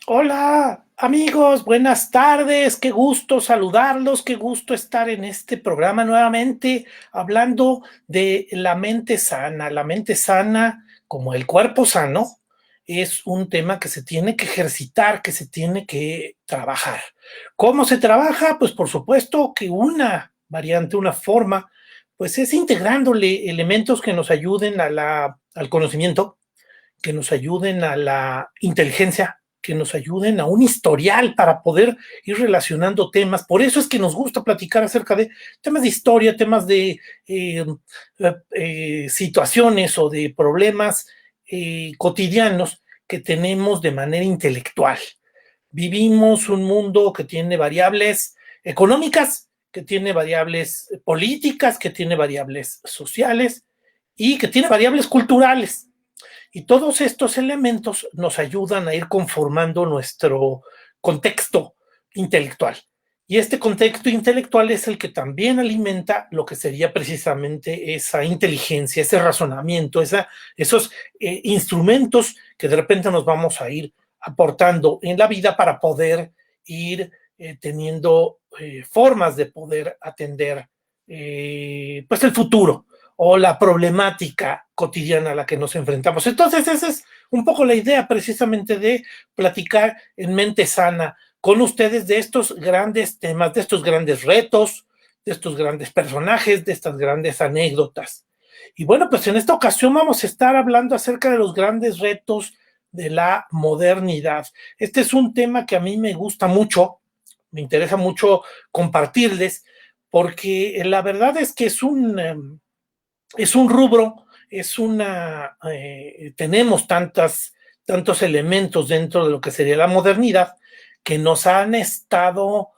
Hola, amigos, buenas tardes, qué gusto saludarlos, qué gusto estar en este programa nuevamente hablando de la mente sana. La mente sana, como el cuerpo sano, es un tema que se tiene que ejercitar, que se tiene que trabajar. ¿Cómo se trabaja? Pues por supuesto que una variante, una forma, pues es integrándole elementos que nos ayuden al conocimiento, que nos ayuden a la inteligencia, que nos ayuden a un historial para poder ir relacionando temas. Por eso es que nos gusta platicar acerca de temas de historia, temas de situaciones o de problemas cotidianos que tenemos de manera intelectual. Vivimos un mundo que tiene variables económicas, que tiene variables políticas, que tiene variables sociales y que tiene variables culturales. Y todos estos elementos nos ayudan a ir conformando nuestro contexto intelectual. Y este contexto intelectual es el que también alimenta lo que sería precisamente esa inteligencia, ese razonamiento, esos instrumentos que de repente nos vamos a ir aportando en la vida para poder ir teniendo formas de poder atender pues el futuro o la problemática cotidiana a la que nos enfrentamos. Entonces, esa es un poco la idea precisamente de platicar en mente sana con ustedes de estos grandes temas, de estos grandes retos, de estos grandes personajes, de estas grandes anécdotas. Y bueno, pues en esta ocasión vamos a estar hablando acerca de los grandes retos de la modernidad. Este es un tema que a mí me gusta mucho, me interesa mucho compartirles, porque la verdad es que es un rubro, tenemos tantos elementos dentro de lo que sería la modernidad que nos han estado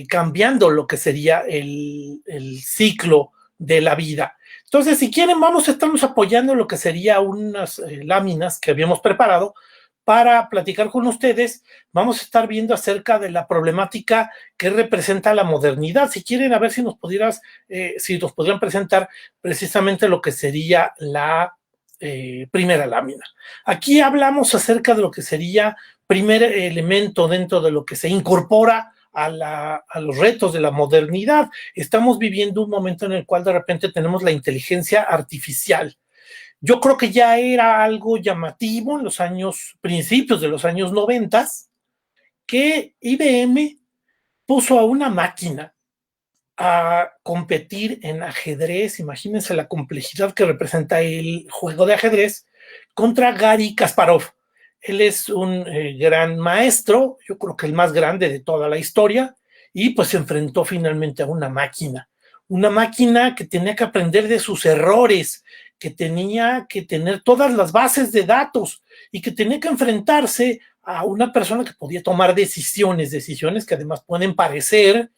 cambiando lo que sería el ciclo de la vida. Entonces, si quieren, vamos a estarnos apoyando lo que sería unas láminas que habíamos preparado para platicar con ustedes. Vamos a estar viendo acerca de la problemática que representa la modernidad. Si quieren, a ver si nos podrían presentar precisamente lo que sería la primera lámina. Aquí hablamos acerca de lo que sería primer elemento dentro de lo que se incorpora a los retos de la modernidad. Estamos viviendo un momento en el cual de repente tenemos la inteligencia artificial. Yo creo que ya era algo llamativo en los principios de los años 90, que IBM puso a una máquina a competir en ajedrez. Imagínense la complejidad que representa el juego de ajedrez contra Gary Kasparov. Él es un gran maestro, yo creo que el más grande de toda la historia, y pues se enfrentó finalmente a una máquina que tenía que aprender de sus errores, que tenía que tener todas las bases de datos y que tenía que enfrentarse a una persona que podía tomar decisiones que además pueden parecer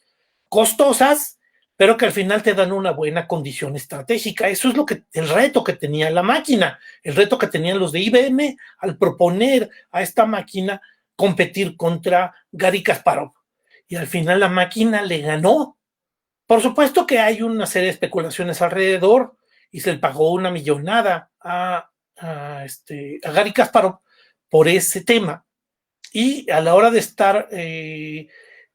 costosas, pero que al final te dan una buena condición estratégica. Eso es el reto que tenía la máquina, el reto que tenían los de IBM al proponer a esta máquina competir contra Gary Kasparov. Y al final la máquina le ganó. Por supuesto que hay una serie de especulaciones alrededor y se le pagó una millonada a Gary Kasparov por ese tema. Y a la hora de estar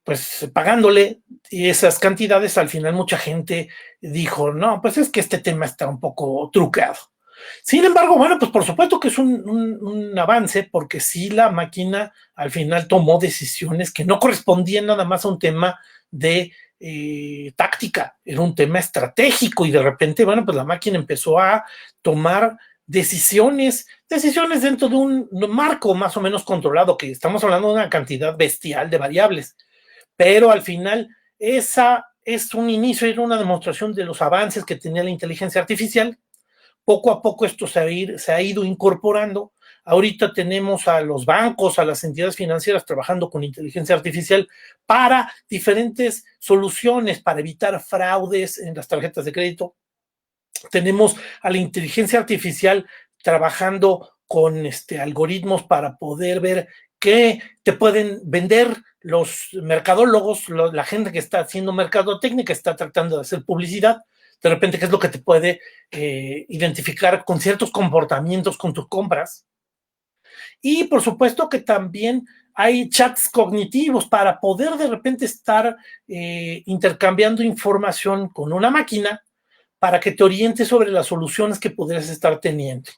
pues pagándole esas cantidades, al final mucha gente dijo, no, pues es que este tema está un poco trucado. Sin embargo, bueno, pues por supuesto que es un avance, porque sí la máquina al final tomó decisiones que no correspondían nada más a un tema de táctica, era un tema estratégico y de repente, bueno, pues la máquina empezó a tomar decisiones dentro de un marco más o menos controlado, que estamos hablando de una cantidad bestial de variables, pero al final esa es un inicio, era una demostración de los avances que tenía la inteligencia artificial. Poco a poco esto se ha ido incorporando. Ahorita tenemos a los bancos, a las entidades financieras trabajando con inteligencia artificial para diferentes soluciones, para evitar fraudes en las tarjetas de crédito. Tenemos a la inteligencia artificial trabajando con algoritmos para poder ver qué te pueden vender los mercadólogos, la gente que está haciendo mercadotecnia, que está tratando de hacer publicidad, de repente qué es lo que te puede identificar con ciertos comportamientos con tus compras. Y por supuesto que también hay chats cognitivos para poder de repente estar intercambiando información con una máquina para que te oriente sobre las soluciones que podrías estar teniendo.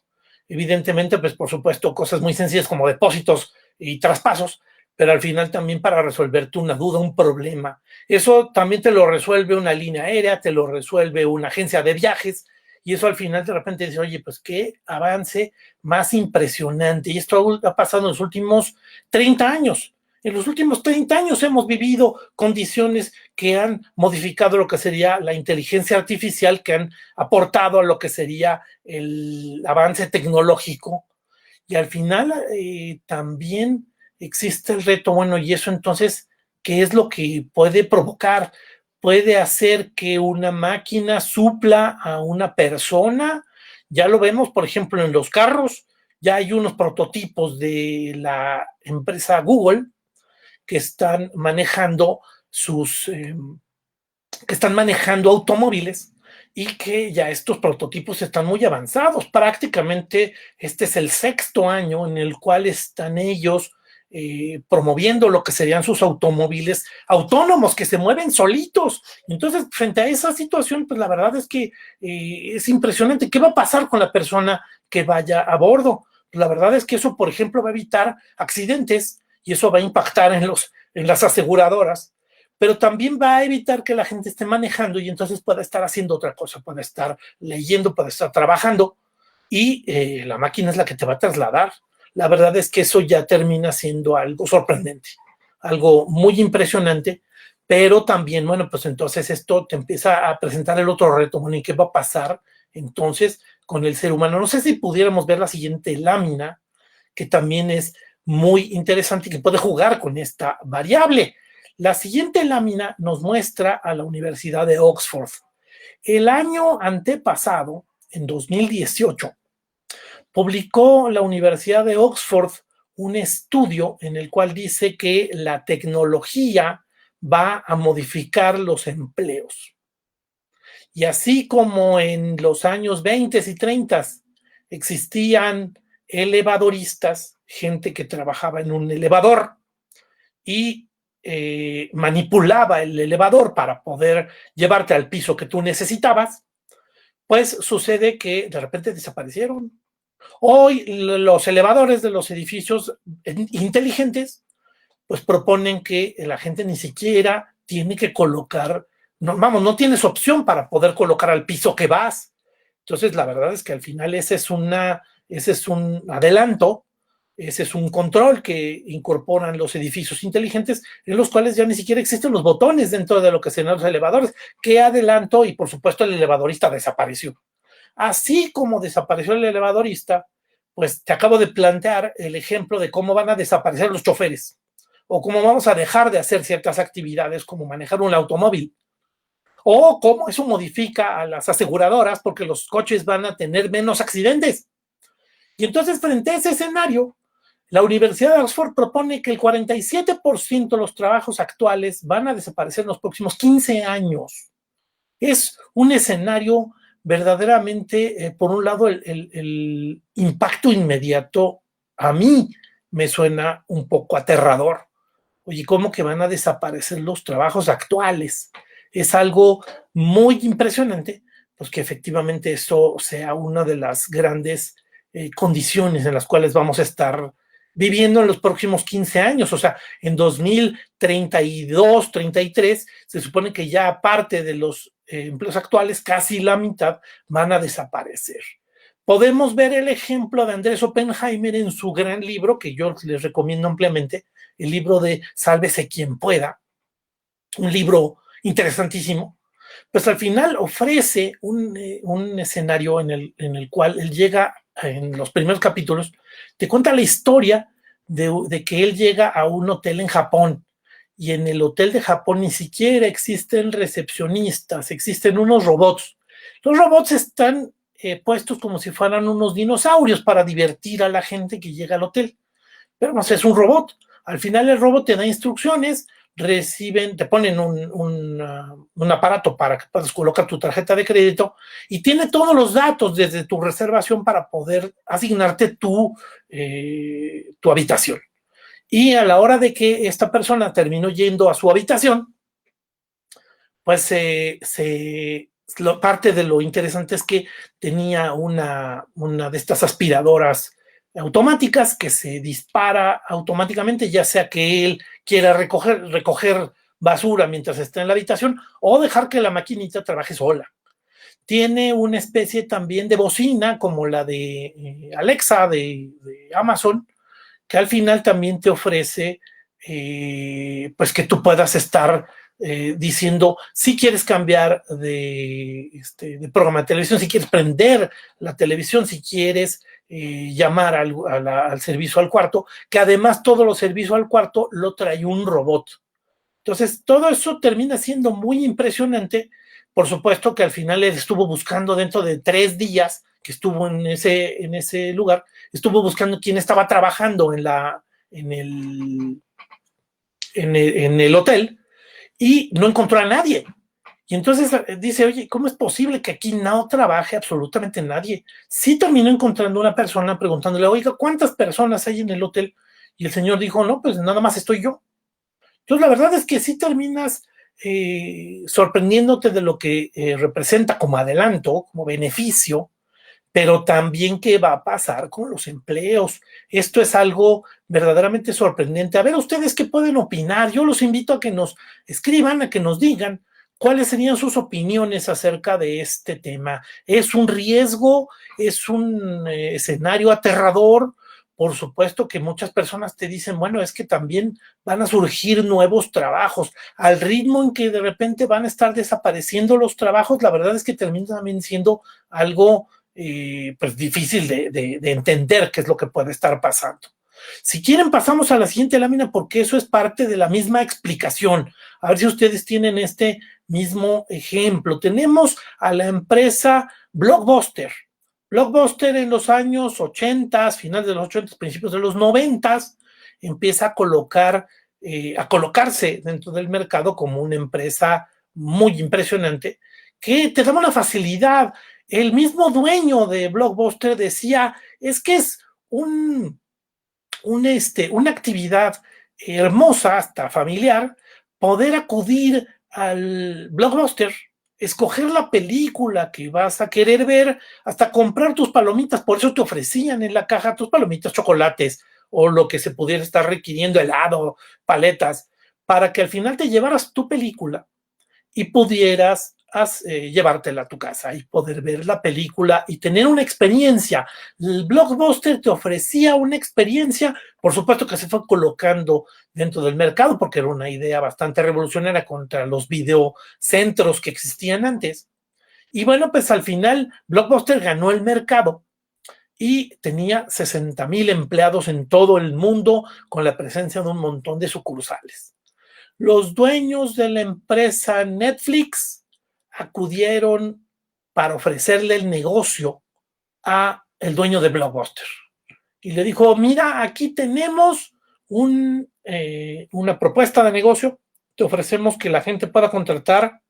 Evidentemente, pues por supuesto, cosas muy sencillas como depósitos y traspasos, pero al final también para resolverte una duda, un problema. Eso también te lo resuelve una línea aérea, te lo resuelve una agencia de viajes, y eso al final de repente dice, oye, pues qué avance más impresionante. Y esto ha pasado en los últimos 30 años. En los últimos 30 años hemos vivido condiciones que han modificado lo que sería la inteligencia artificial, que han aportado a lo que sería el avance tecnológico. Y al final también existe el reto, bueno, y eso entonces, ¿qué es lo que puede provocar? ¿Puede hacer que una máquina supla a una persona? Ya lo vemos, por ejemplo, en los carros. Ya hay unos prototipos de la empresa Google que están manejando que están manejando automóviles y que ya estos prototipos están muy avanzados. Prácticamente este es el sexto año en el cual están ellos promoviendo lo que serían sus automóviles autónomos que se mueven solitos. Entonces, frente a esa situación, pues la verdad es que es impresionante. ¿Qué va a pasar con la persona que vaya a bordo? Pues la verdad es que eso, por ejemplo, va a evitar accidentes y eso va a impactar en las aseguradoras, pero también va a evitar que la gente esté manejando y entonces pueda estar haciendo otra cosa, pueda estar leyendo, pueda estar trabajando y la máquina es la que te va a trasladar. La verdad es que eso ya termina siendo algo sorprendente, algo muy impresionante, pero también, bueno, pues entonces esto te empieza a presentar el otro reto, bueno, ¿y qué va a pasar entonces con el ser humano? No sé si pudiéramos ver la siguiente lámina, que también es muy interesante y que puede jugar con esta variable. La siguiente lámina nos muestra a la Universidad de Oxford. El año antepasado, en 2018, publicó la Universidad de Oxford un estudio en el cual dice que la tecnología va a modificar los empleos. Y así como en los años 20 y 30 existían elevadoristas, gente que trabajaba en un elevador y manipulaba el elevador para poder llevarte al piso que tú necesitabas, pues sucede que de repente desaparecieron. Hoy los elevadores de los edificios inteligentes pues proponen que la gente ni siquiera tiene que colocar, no, vamos, no tienes opción para poder colocar al piso que vas. Entonces, la verdad es que al final ese es un adelanto, ese es un control que incorporan los edificios inteligentes en los cuales ya ni siquiera existen los botones dentro de lo que serían los elevadores. ¿Qué adelanto? Y por supuesto el elevadorista desapareció. Así como desapareció el elevadorista, pues te acabo de plantear el ejemplo de cómo van a desaparecer los choferes o cómo vamos a dejar de hacer ciertas actividades como manejar un automóvil o cómo eso modifica a las aseguradoras porque los coches van a tener menos accidentes. Y entonces, frente a ese escenario, la Universidad de Oxford propone que el 47% de los trabajos actuales van a desaparecer en los próximos 15 años. Es un escenario verdaderamente, por un lado, el impacto inmediato a mí me suena un poco aterrador. Oye, ¿cómo que van a desaparecer los trabajos actuales? Es algo muy impresionante, pues que efectivamente eso sea una de las grandes condiciones en las cuales vamos a estar viviendo en los próximos 15 años. O sea, en 2032, 33, se supone que ya aparte de los empleos actuales, casi la mitad van a desaparecer. Podemos ver el ejemplo de Andrés Oppenheimer en su gran libro, que yo les recomiendo ampliamente, el libro de Sálvese quien pueda, un libro interesantísimo, pues al final ofrece un escenario en el cual él llega, en los primeros capítulos, te cuenta la historia de que él llega a un hotel en Japón y en el hotel de Japón ni siquiera existen recepcionistas, existen unos robots. Los robots están puestos como si fueran unos dinosaurios para divertir a la gente que llega al hotel. Pero no sé, es un robot. Al final el robot te da instrucciones, te ponen un aparato para que puedas colocar tu tarjeta de crédito y tiene todos los datos desde tu reservación para poder asignarte tu habitación. Y a la hora de que esta persona terminó yendo a su habitación, pues parte de lo interesante es que tenía una de estas aspiradoras automáticas que se dispara automáticamente, ya sea que él quiera recoger basura mientras está en la habitación o dejar que la maquinita trabaje sola. Tiene una especie también de bocina como la de Alexa de Amazon, que al final también te ofrece pues que tú puedas estar diciendo si quieres cambiar de programa de televisión, si quieres prender la televisión, si quieres llamar al servicio al cuarto, que además todo lo servicio al cuarto lo trae un robot. Entonces, todo eso termina siendo muy impresionante. Por supuesto que al final él estuvo buscando dentro de 3 días que estuvo en ese lugar, estuvo buscando quién estaba trabajando en el hotel y no encontró a nadie. Y entonces dice, oye, ¿cómo es posible que aquí no trabaje absolutamente nadie? Sí terminó encontrando una persona preguntándole, oiga, ¿cuántas personas hay en el hotel? Y el señor dijo, no, pues nada más estoy yo. Entonces, la verdad es que sí terminas sorprendiéndote de lo que representa como adelanto, como beneficio, pero también qué va a pasar con los empleos. Esto es algo verdaderamente sorprendente. A ver, ustedes qué pueden opinar. Yo los invito a que nos escriban, a que nos digan cuáles serían sus opiniones acerca de este tema. ¿Es un riesgo? ¿Es un escenario aterrador? Por supuesto que muchas personas te dicen, bueno, es que también van a surgir nuevos trabajos. Al ritmo en que de repente van a estar desapareciendo los trabajos, la verdad es que termina también siendo algo pues difícil de entender qué es lo que puede estar pasando. Si quieren, pasamos a la siguiente lámina porque eso es parte de la misma explicación. A ver si ustedes tienen este mismo ejemplo. Tenemos a la empresa Blockbuster. Blockbuster en los años 80, finales de los 80, principios de los 90, empieza a colocarse dentro del mercado como una empresa muy impresionante que te daba una facilidad. El mismo dueño de Blockbuster decía, es que es una actividad hermosa, hasta familiar, poder acudir al Blockbuster, escoger la película que vas a querer ver, hasta comprar tus palomitas. Por eso te ofrecían en la caja tus palomitas, chocolates o lo que se pudiera estar requiriendo, helado, paletas, para que al final te llevaras tu película y pudieras llevártela a tu casa y poder ver la película y tener una experiencia. El Blockbuster te ofrecía una experiencia, por supuesto que se fue colocando dentro del mercado porque era una idea bastante revolucionaria contra los videocentros que existían antes. Y bueno, pues al final Blockbuster ganó el mercado y tenía 60,000 empleados en todo el mundo con la presencia de un montón de sucursales. Los dueños de la empresa Netflix acudieron para ofrecerle el negocio a el dueño de Blockbuster y le dijo, mira, aquí tenemos una propuesta de negocio, te ofrecemos que la gente pueda contratar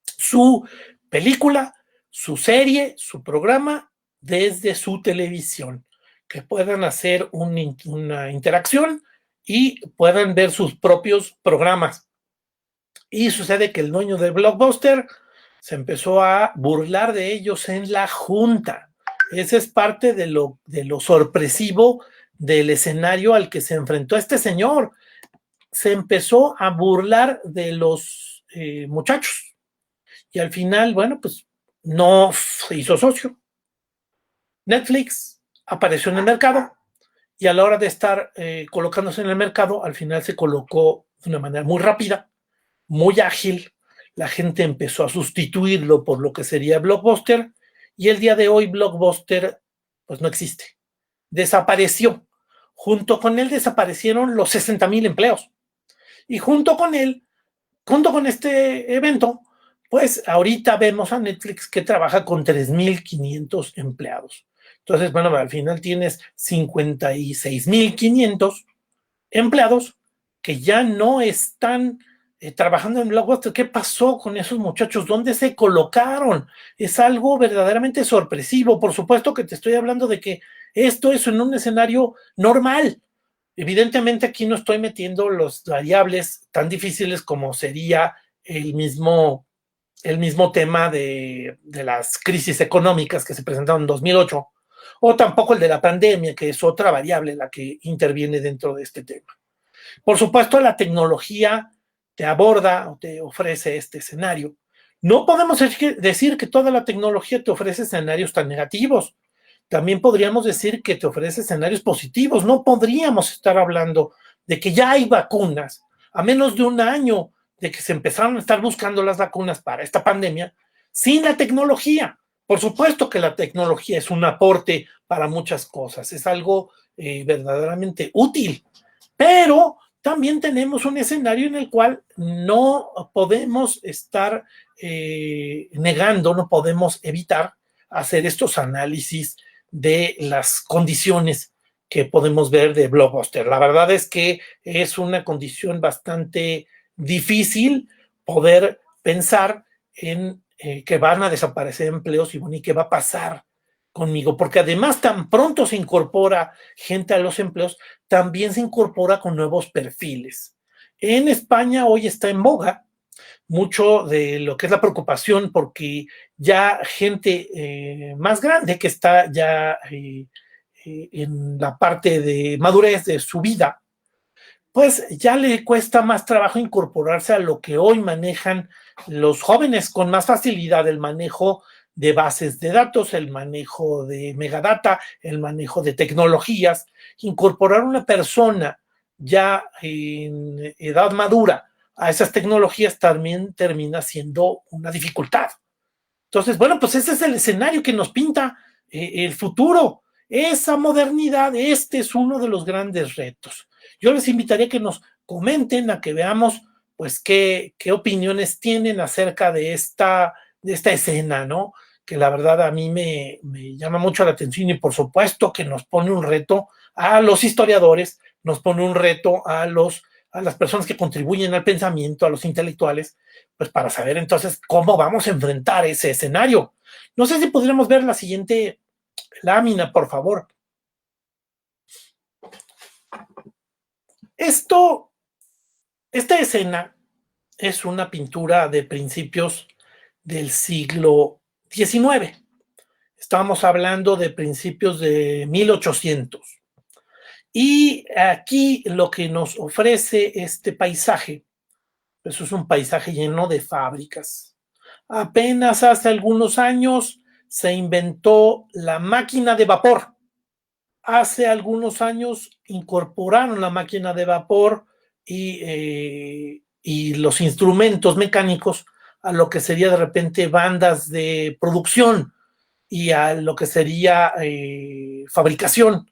su película, su serie, su programa desde su televisión, que puedan hacer una interacción y puedan ver sus propios programas. Y sucede que el dueño de Blockbuster se empezó a burlar de ellos en la junta. Ese es parte de lo sorpresivo del escenario al que se enfrentó este señor. Se empezó a burlar de los muchachos. Y al final, bueno, pues no se hizo socio. Netflix apareció en el mercado y a la hora de estar colocándose en el mercado, al final se colocó de una manera muy rápida, muy ágil. La gente empezó a sustituirlo por lo que sería Blockbuster y el día de hoy Blockbuster pues no existe. Desapareció. Junto con él desaparecieron los 60,000 empleos. Y junto con él, junto con este evento, pues ahorita vemos a Netflix que trabaja con 3,500 empleados. Entonces, bueno, al final tienes 56,500 empleados que ya no están trabajando en Blockbuster. ¿Qué pasó con esos muchachos? ¿Dónde se colocaron? Es algo verdaderamente sorpresivo. Por supuesto que te estoy hablando de que esto es en un escenario normal. Evidentemente aquí no estoy metiendo los variables tan difíciles como sería el mismo tema de las crisis económicas que se presentaron en 2008, o tampoco el de la pandemia, que es otra variable la que interviene dentro de este tema. Por supuesto, la tecnología te aborda o te ofrece este escenario. No podemos decir que toda la tecnología te ofrece escenarios tan negativos. También podríamos decir que te ofrece escenarios positivos. No podríamos estar hablando de que ya hay vacunas a menos de un año de que se empezaron a estar buscando las vacunas para esta pandemia sin la tecnología. Por supuesto que la tecnología es un aporte para muchas cosas, es algo verdaderamente útil, pero también tenemos un escenario en el cual no podemos estar negando, no podemos evitar hacer estos análisis de las condiciones que podemos ver de Blockbuster. La verdad es que es una condición bastante difícil poder pensar en que van a desaparecer empleos y, bueno, ¿y qué va a pasar conmigo? Porque además tan pronto se incorpora gente a los empleos, también se incorpora con nuevos perfiles. En España hoy está en boga mucho de lo que es la preocupación porque ya gente más grande que está ya en la parte de madurez de su vida, pues ya le cuesta más trabajo incorporarse a lo que hoy manejan los jóvenes con más facilidad, el manejo de bases de datos, el manejo de megadata, el manejo de tecnologías. Incorporar una persona ya en edad madura a esas tecnologías también termina siendo una dificultad. Entonces, bueno, pues ese es el escenario que nos pinta el futuro. Esa modernidad, este es uno de los grandes retos. Yo les invitaría a que nos comenten, a que veamos, pues, qué opiniones tienen acerca de esta escena, ¿no? Que la verdad a mí me llama mucho la atención y por supuesto que nos pone un reto a los historiadores, nos pone un reto a las personas que contribuyen al pensamiento, a los intelectuales, pues para saber entonces cómo vamos a enfrentar ese escenario. No sé si podríamos ver la siguiente lámina, por favor. Esta escena es una pintura de principios del siglo XIX. Estamos hablando de principios de 1800. Y aquí lo que nos ofrece este paisaje, pues es un paisaje lleno de fábricas. Apenas hace algunos años se inventó la máquina de vapor. Hace algunos años incorporaron la máquina de vapor y los instrumentos mecánicos a lo que sería de repente bandas de producción y a lo que sería fabricación.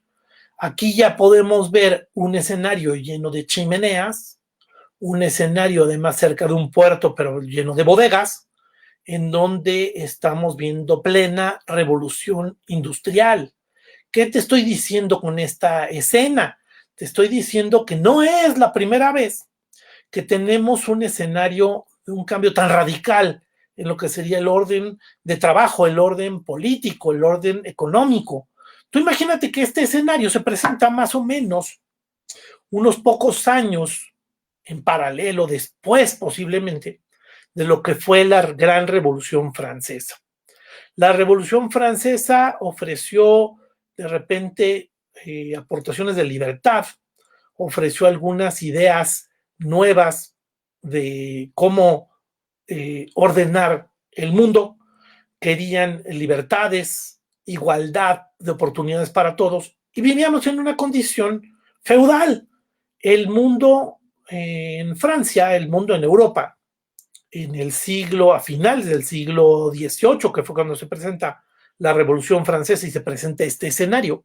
Aquí ya podemos ver un escenario lleno de chimeneas, un escenario además cerca de un puerto, pero lleno de bodegas, en donde estamos viendo plena revolución industrial. ¿Qué te estoy diciendo con esta escena? Te estoy diciendo que no es la primera vez que tenemos un escenario, un cambio tan radical en lo que sería el orden de trabajo, el orden político, el orden económico. Tú imagínate que este escenario se presenta más o menos unos pocos años en paralelo, después posiblemente, de lo que fue la Gran Revolución Francesa. La Revolución Francesa ofreció de repente aportaciones de libertad, ofreció algunas ideas nuevas de cómo ordenar el mundo, querían libertades, igualdad de oportunidades para todos, y vivíamos en una condición feudal. El mundo en Francia, el mundo en Europa, en el siglo, a finales del siglo XVIII, que fue cuando se presenta la Revolución Francesa y se presenta este escenario,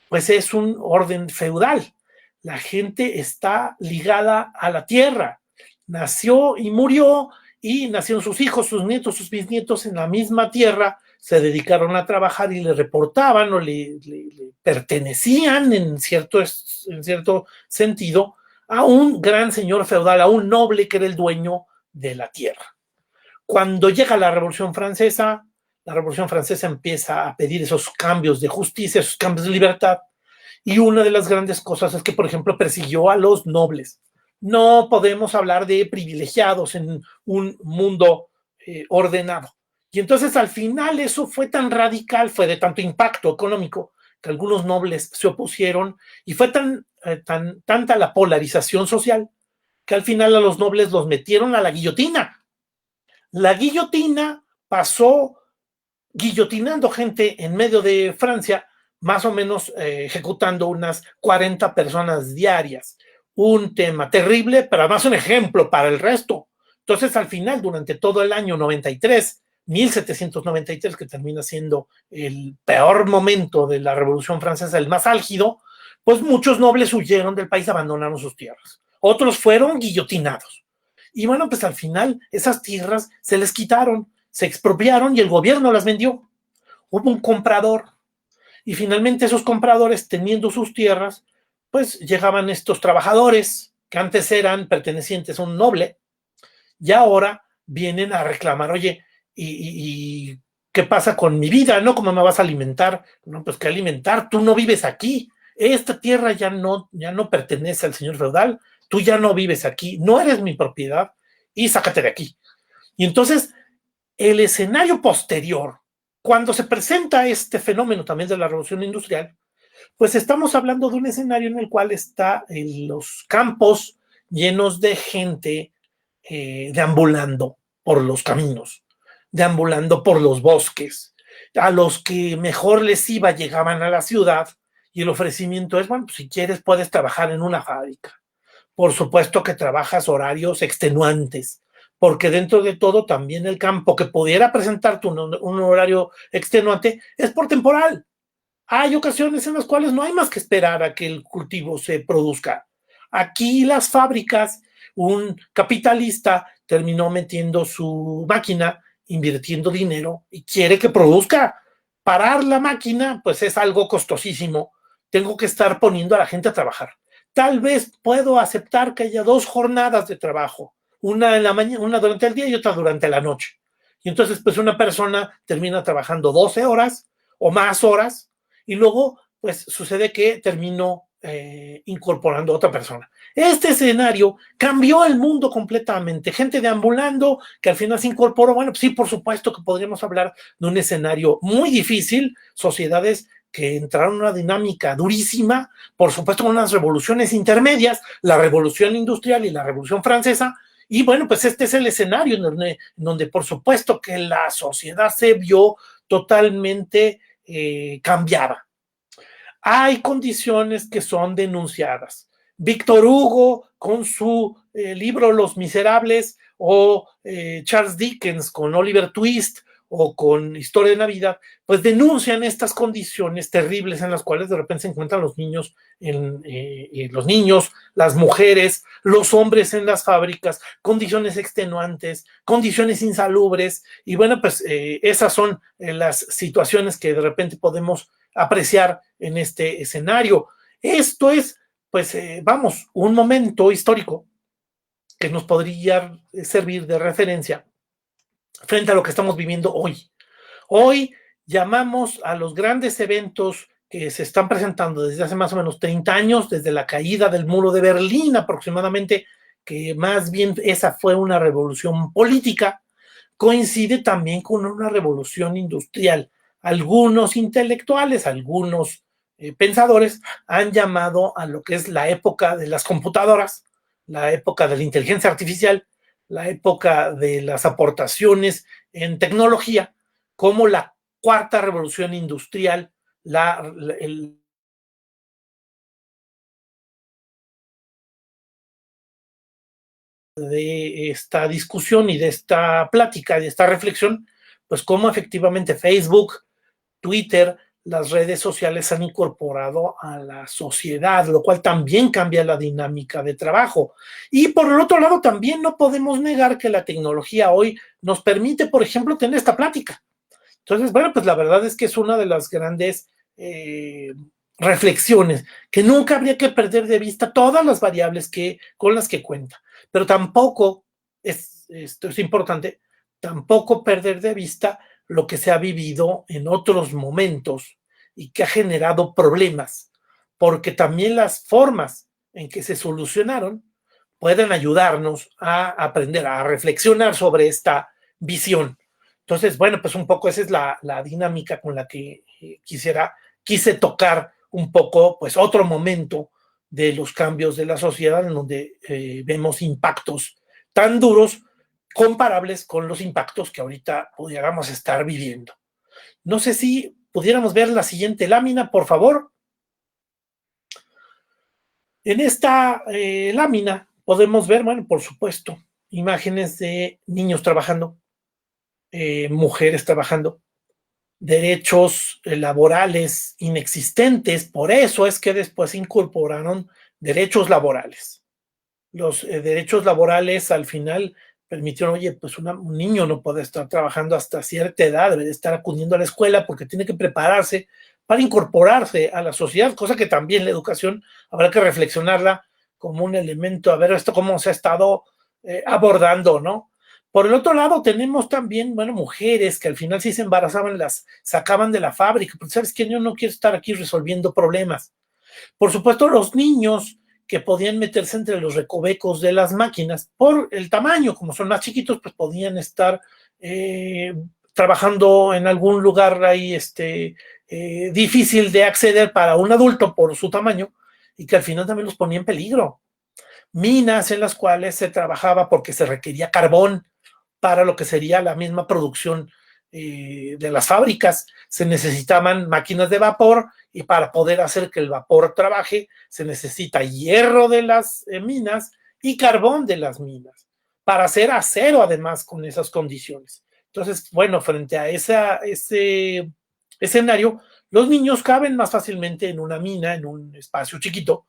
pues es un orden feudal. La gente está ligada a la tierra. Nació y murió y nacieron sus hijos, sus nietos, sus bisnietos en la misma tierra, se dedicaron a trabajar y le reportaban o le pertenecían en cierto sentido a un gran señor feudal, a un noble que era el dueño de la tierra. Cuando llega la Revolución Francesa empieza a pedir esos cambios de justicia, esos cambios de libertad, Y una de las grandes cosas es que, por ejemplo, persiguió a los nobles. No podemos hablar de privilegiados en un mundo ordenado. Y entonces al final eso fue tan radical, fue de tanto impacto económico, que algunos nobles se opusieron y fue tanta la polarización social que al final a los nobles los metieron a la guillotina. La guillotina pasó guillotinando gente en medio de Francia, más o menos ejecutando unas 40 personas diarias. Un tema terrible, pero además un ejemplo para el resto. Entonces, al final, durante todo el año 93, 1793, que termina siendo el peor momento de la Revolución Francesa, el más álgido, pues muchos nobles huyeron del país, abandonaron sus tierras. Otros fueron guillotinados. Y bueno, pues al final esas tierras se les quitaron, se expropiaron y el gobierno las vendió. Hubo un comprador y finalmente esos compradores, teniendo sus tierras, pues llegaban estos trabajadores que antes eran pertenecientes a un noble y ahora vienen a reclamar, oye, ¿y qué pasa con mi vida? ¿No? ¿Cómo me vas a alimentar? No, pues ¿qué alimentar? Tú no vives aquí. Esta tierra ya no pertenece al señor feudal. Tú ya no vives aquí. No eres mi propiedad y sácate de aquí. Y entonces el escenario posterior, cuando se presenta este fenómeno también de la revolución industrial, pues estamos hablando de un escenario en el cual está en los campos llenos de gente deambulando por los caminos, deambulando por los bosques. A los que mejor les iba llegaban a la ciudad y el ofrecimiento es, bueno, pues si quieres puedes trabajar en una fábrica. Por supuesto que trabajas horarios extenuantes, porque dentro de todo también el campo que pudiera presentarte un horario extenuante es por temporal. Hay ocasiones en las cuales no hay más que esperar a que el cultivo se produzca. Aquí las fábricas, un capitalista terminó metiendo su máquina, invirtiendo dinero y quiere que produzca. Parar la máquina, pues es algo costosísimo. Tengo que estar poniendo a la gente a trabajar. Tal vez puedo aceptar que haya dos jornadas de trabajo, una en la mañana, una durante el día y otra durante la noche. Y entonces, pues una persona termina trabajando 12 horas o más horas y luego, pues sucede que termino incorporando a otra persona. Este escenario cambió el mundo completamente. Gente deambulando que al final se incorporó. Bueno, pues sí, por supuesto que podríamos hablar de un escenario muy difícil, sociedades que entraron en una dinámica durísima, por supuesto con unas revoluciones intermedias, la revolución industrial y la revolución francesa, y bueno, pues este es el escenario en donde por supuesto que la sociedad se vio totalmente cambiada. Hay condiciones que son denunciadas. Víctor Hugo con su libro Los Miserables o Charles Dickens con Oliver Twist o con Historia de Navidad, pues denuncian estas condiciones terribles en las cuales de repente se encuentran los niños, las mujeres, los hombres en las fábricas, condiciones extenuantes, condiciones insalubres, y bueno, pues esas son las situaciones que de repente podemos apreciar en este escenario. Esto es, pues, vamos, un momento histórico que nos podría servir de referencia frente a lo que estamos viviendo hoy. Hoy llamamos a los grandes eventos que se están presentando desde hace más o menos 30 años, desde la caída del muro de Berlín aproximadamente, que más bien esa fue una revolución política, coincide también con una revolución industrial. Algunos intelectuales, algunos pensadores han llamado a lo que es la época de las computadoras, la época de la inteligencia artificial, la época de las aportaciones en tecnología, como la cuarta revolución industrial, de esta discusión y de esta plática, de esta reflexión, pues cómo efectivamente Facebook, Twitter, las redes sociales han incorporado a la sociedad, lo cual también cambia la dinámica de trabajo. Y por el otro lado, también no podemos negar que la tecnología hoy nos permite, por ejemplo, tener esta plática. Entonces, bueno, pues la verdad es que es una de las grandes reflexiones, que nunca habría que perder de vista todas las variables con las que cuenta, pero tampoco, esto es importante, tampoco perder de vista lo que se ha vivido en otros momentos y que ha generado problemas, porque también las formas en que se solucionaron pueden ayudarnos a aprender, a reflexionar sobre esta visión. Entonces, bueno, pues un poco esa es la dinámica con la que quise tocar un poco, pues otro momento de los cambios de la sociedad en donde vemos impactos tan duros comparables con los impactos que ahorita pudiéramos estar viviendo. No sé si pudiéramos ver la siguiente lámina, por favor. En esta lámina podemos ver, bueno, por supuesto, imágenes de niños trabajando, mujeres trabajando, derechos laborales inexistentes, por eso es que después incorporaron derechos laborales. Los derechos laborales al final permitieron, oye, pues un niño no puede estar trabajando hasta cierta edad, debe de estar acudiendo a la escuela porque tiene que prepararse para incorporarse a la sociedad, cosa que también la educación habrá que reflexionarla como un elemento, a ver esto cómo se ha estado abordando, ¿no? Por el otro lado tenemos también, bueno, mujeres que al final sí se embarazaban, las sacaban de la fábrica, porque sabes que yo no quiero estar aquí resolviendo problemas. Por supuesto, los niños que podían meterse entre los recovecos de las máquinas por el tamaño, como son más chiquitos, pues podían estar trabajando en algún lugar ahí difícil de acceder para un adulto por su tamaño y que al final también los ponía en peligro. Minas en las cuales se trabajaba porque se requería carbón para lo que sería la misma producción de las fábricas. Se necesitaban máquinas de vapor y para poder hacer que el vapor trabaje se necesita hierro de las minas y carbón de las minas para hacer acero además con esas condiciones. Entonces, bueno, frente a ese escenario, los niños caben más fácilmente en una mina, en un espacio chiquito,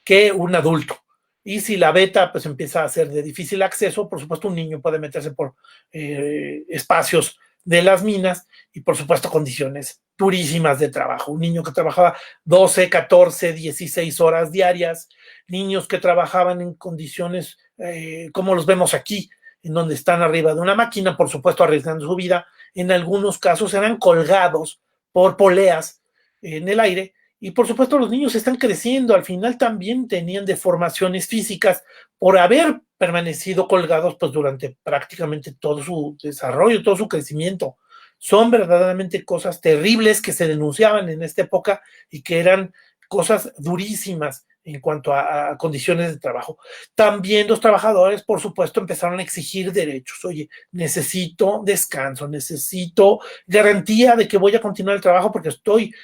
que un adulto. Y si la beta pues empieza a ser de difícil acceso, por supuesto un niño puede meterse por espacios de las minas y por supuesto condiciones durísimas de trabajo. Un niño que trabajaba 12, 14, 16 horas diarias, niños que trabajaban en condiciones como los vemos aquí, en donde están arriba de una máquina, por supuesto arriesgando su vida. En algunos casos eran colgados por poleas en el aire. Y por supuesto los niños están creciendo, al final también tenían deformaciones físicas por haber permanecido colgados pues durante prácticamente todo su desarrollo, todo su crecimiento. Son verdaderamente cosas terribles que se denunciaban en esta época y que eran cosas durísimas en cuanto a condiciones de trabajo. También los trabajadores, por supuesto, empezaron a exigir derechos. Oye, necesito descanso, necesito garantía de que voy a continuar el trabajo porque estoy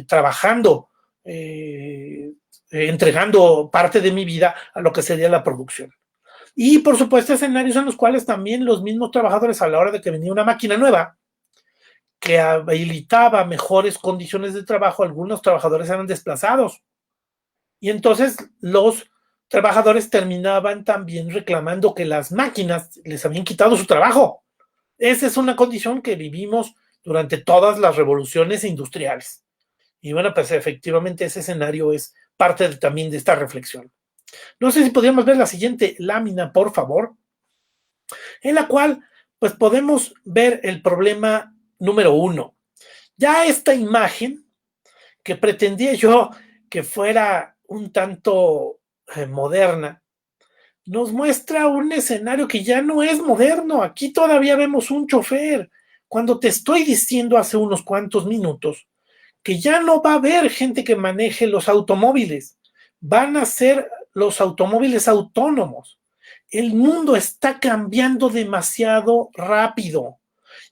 trabajando, entregando parte de mi vida a lo que sería la producción. Y por supuesto escenarios en los cuales también los mismos trabajadores a la hora de que venía una máquina nueva que habilitaba mejores condiciones de trabajo, algunos trabajadores eran desplazados. Y entonces los trabajadores terminaban también reclamando que las máquinas les habían quitado su trabajo. Esa es una condición que vivimos durante todas las revoluciones industriales. Y bueno, pues efectivamente ese escenario es parte también de esta reflexión. No sé si podríamos ver la siguiente lámina, por favor, en la cual pues podemos ver el problema número 1. Ya esta imagen que pretendía yo que fuera un tanto moderna, nos muestra un escenario que ya no es moderno. Aquí todavía vemos un chofer. Cuando te estoy diciendo hace unos cuantos minutos que ya no va a haber gente que maneje los automóviles, van a ser los automóviles autónomos. El mundo está cambiando demasiado rápido.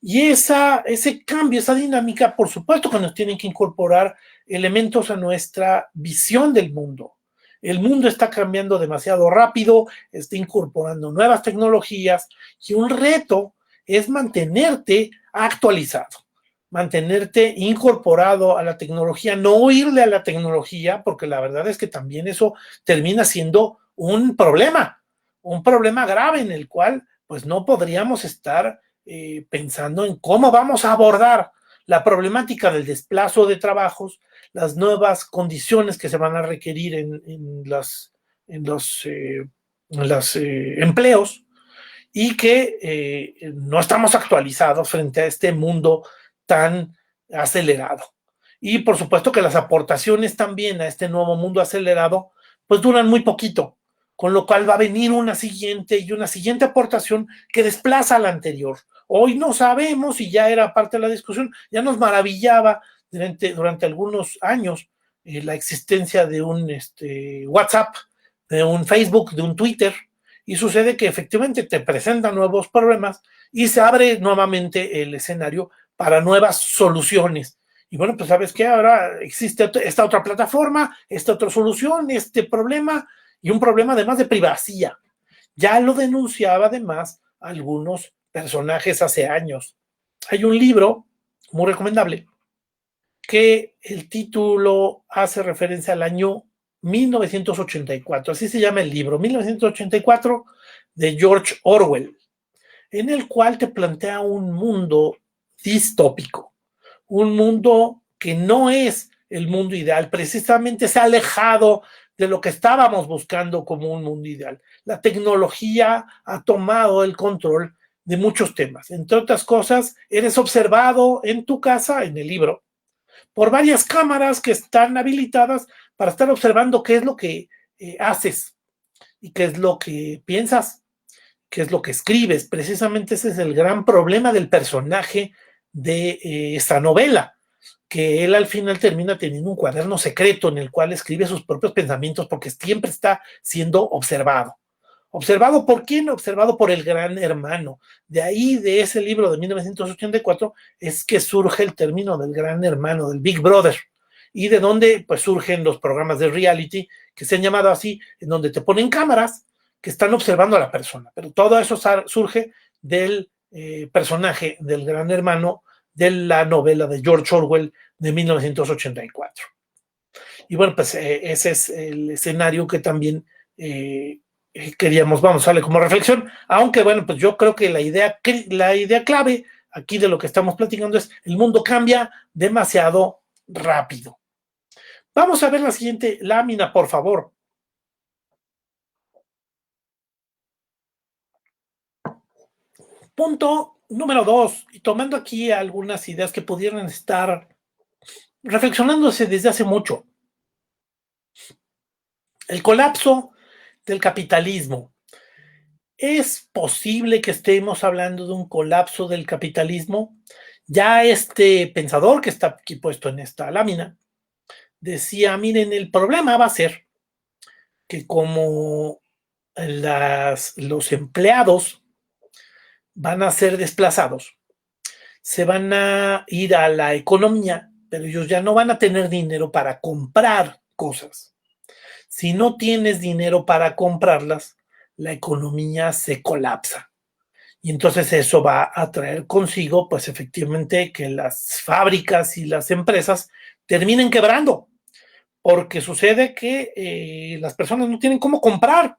Y ese cambio, esa dinámica, por supuesto que nos tienen que incorporar elementos a nuestra visión del mundo. El mundo está cambiando demasiado rápido, está incorporando nuevas tecnologías y un reto es mantenerte actualizado, mantenerte incorporado a la tecnología, no irle a la tecnología, porque la verdad es que también eso termina siendo un problema grave en el cual pues no podríamos estar pensando en cómo vamos a abordar la problemática del desplazo de trabajos, las nuevas condiciones que se van a requerir en los empleos y que no estamos actualizados frente a este mundo tan acelerado. Y por supuesto que las aportaciones también a este nuevo mundo acelerado, pues duran muy poquito, con lo cual va a venir una siguiente y una siguiente aportación que desplaza a la anterior. Hoy no sabemos, y ya era parte de la discusión, ya nos maravillaba durante algunos años la existencia de un WhatsApp, de un Facebook, de un Twitter, y sucede que efectivamente te presentan nuevos problemas y se abre nuevamente el escenario para nuevas soluciones. Y bueno, pues sabes que ahora existe esta otra plataforma, esta otra solución, este problema y un problema además de privacidad. Ya lo denunciaba además algunos personajes hace años. Hay un libro muy recomendable que el título hace referencia al año 1984, así se llama el libro, 1984 de George Orwell, en el cual te plantea un mundo distópico, un mundo que no es el mundo ideal, precisamente se ha alejado de lo que estábamos buscando como un mundo ideal. La tecnología ha tomado el control de muchos temas. Entre otras cosas, eres observado en tu casa, en el libro, por varias cámaras que están habilitadas para estar observando qué es lo que haces y qué es lo que piensas, qué es lo que escribes. Precisamente ese es el gran problema del personaje de esta novela, que él al final termina teniendo un cuaderno secreto en el cual escribe sus propios pensamientos porque siempre está siendo observado. ¿Observado por quién? Observado por el gran hermano. De ahí, de ese libro de 1984, es que surge el término del gran hermano, del Big Brother. Y de donde pues surgen los programas de reality, que se han llamado así, en donde te ponen cámaras que están observando a la persona. Pero todo eso surge del personaje del gran hermano de la novela de George Orwell de 1984. Y bueno, pues ese es el escenario que también queríamos, vamos, sale como reflexión, aunque bueno, pues yo creo que la idea clave aquí de lo que estamos platicando es el mundo cambia demasiado rápido. Vamos a ver la siguiente lámina, por favor. Punto número 2, y tomando aquí algunas ideas que pudieran estar reflexionándose desde hace mucho. El colapso del capitalismo. ¿Es posible que estemos hablando de un colapso del capitalismo? Ya este pensador que está aquí puesto en esta lámina decía, miren, el problema va a ser que como los empleados van a ser desplazados, se van a ir a la economía, pero ellos ya no van a tener dinero para comprar cosas. Si no tienes dinero para comprarlas, la economía se colapsa. Y entonces eso va a traer consigo, pues efectivamente, que las fábricas y las empresas terminen quebrando, porque sucede que las personas no tienen cómo comprar.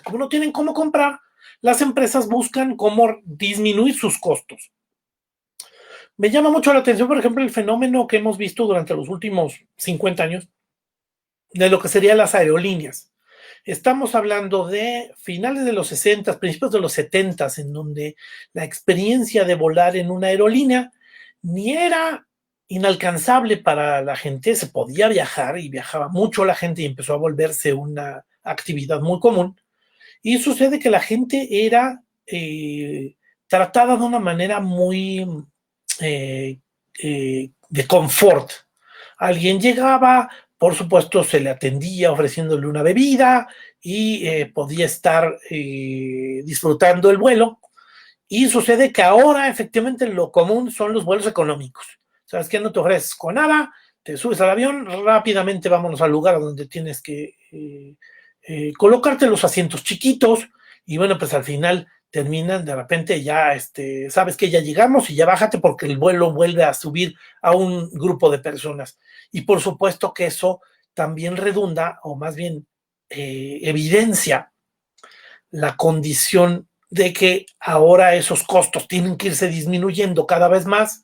Como no tienen cómo comprar, las empresas buscan cómo disminuir sus costos. Me llama mucho la atención, por ejemplo, el fenómeno que hemos visto durante los últimos 50 años de lo que serían las aerolíneas. Estamos hablando de finales de los 60, principios de los 70, en donde la experiencia de volar en una aerolínea ni era inalcanzable para la gente, se podía viajar y viajaba mucho la gente y empezó a volverse una actividad muy común. Y sucede que la gente era tratada de una manera muy de confort. Alguien llegaba, por supuesto, se le atendía ofreciéndole una bebida y podía estar disfrutando el vuelo. Y sucede que ahora, efectivamente, lo común son los vuelos económicos. ¿Sabes qué? No te ofreces con nada, te subes al avión, rápidamente vámonos al lugar donde tienes que colocarte los asientos chiquitos y bueno, pues al final terminan de repente ya, sabes que ya llegamos y ya bájate porque el vuelo vuelve a subir a un grupo de personas. Y por supuesto que eso también redunda, o más bien evidencia la condición de que ahora esos costos tienen que irse disminuyendo cada vez más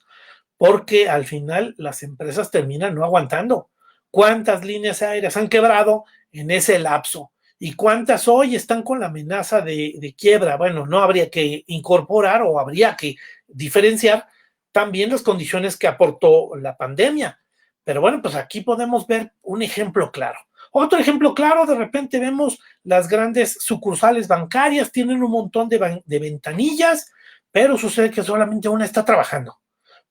porque al final las empresas terminan no aguantando. ¿Cuántas líneas aéreas han quebrado en ese lapso? ¿Y cuántas hoy están con la amenaza de quiebra? Bueno, no habría que incorporar o habría que diferenciar también las condiciones que aportó la pandemia. Pero bueno, pues aquí podemos ver un ejemplo claro. Otro ejemplo claro, de repente vemos las grandes sucursales bancarias, tienen un montón de ventanillas, pero sucede que solamente una está trabajando.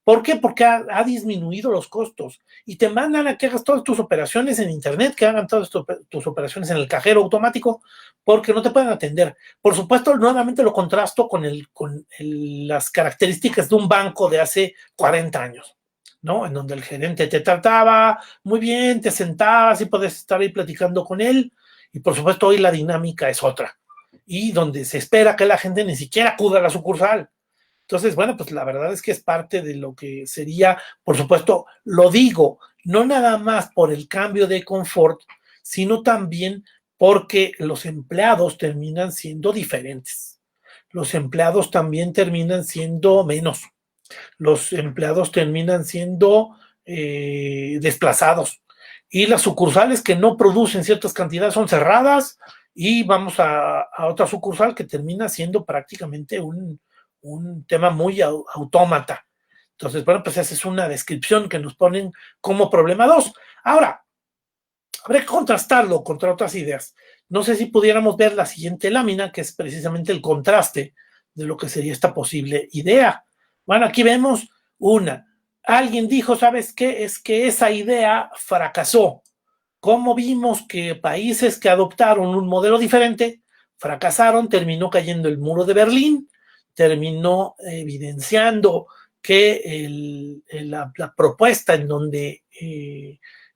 ¿Por qué? Porque ha disminuido los costos y te mandan a que hagas todas tus operaciones en internet, que hagan todas tus operaciones en el cajero automático, porque no te pueden atender. Por supuesto, nuevamente lo contrasto con las características de un banco de hace 40 años, ¿no? En donde el gerente te trataba muy bien, te sentabas y podías estar ahí platicando con él. Y por supuesto, hoy la dinámica es otra. Y donde se espera que la gente ni siquiera acuda a la sucursal. Entonces, bueno, pues la verdad es que es parte de lo que sería, por supuesto, lo digo, no nada más por el cambio de confort, sino también porque los empleados terminan siendo diferentes. Los empleados también terminan siendo menos. Los empleados terminan siendo desplazados. Y las sucursales que no producen ciertas cantidades son cerradas y vamos a otra sucursal que termina siendo prácticamente un tema muy autómata. Entonces, bueno, pues esa es una descripción que nos ponen como problema 2. Ahora, habrá que contrastarlo contra otras ideas. No sé si pudiéramos ver la siguiente lámina, que es precisamente el contraste de lo que sería esta posible idea. Bueno, aquí vemos una. Alguien dijo, ¿sabes qué? Es que esa idea fracasó. ¿Cómo vimos que países que adoptaron un modelo diferente fracasaron? Terminó cayendo el muro de Berlín, terminó evidenciando que la propuesta en donde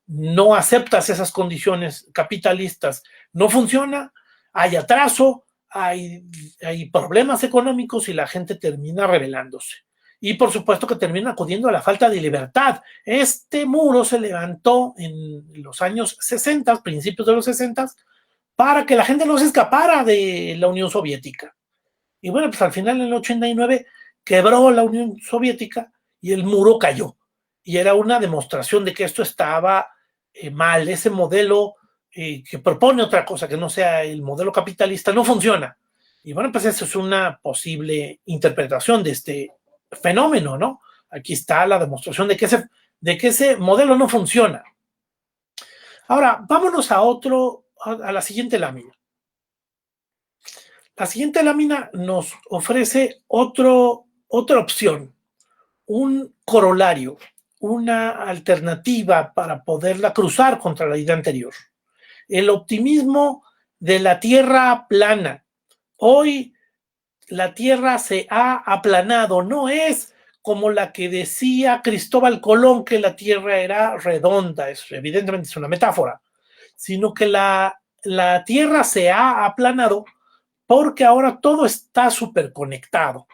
no aceptas esas condiciones capitalistas no funciona, hay atraso, hay problemas económicos y la gente termina rebelándose. Y por supuesto que termina acudiendo a la falta de libertad. Este muro se levantó en los años 60, principios de los 60, para que la gente no se escapara de la Unión Soviética. Y bueno, pues al final en el 89 quebró la Unión Soviética y el muro cayó. Y era una demostración de que esto estaba mal. Ese modelo que propone otra cosa que no sea el modelo capitalista no funciona. Y bueno, pues eso es una posible interpretación de este fenómeno, ¿no? Aquí está la demostración de que ese modelo no funciona. Ahora, vámonos a la siguiente lámina. La siguiente lámina nos ofrece otra opción, un corolario, una alternativa para poderla cruzar contra la idea anterior. El optimismo de la Tierra plana. Hoy la Tierra se ha aplanado, no es como la que decía Cristóbal Colón que la Tierra era redonda, evidentemente es una metáfora, sino que la Tierra se ha aplanado porque ahora todo está súper conectado,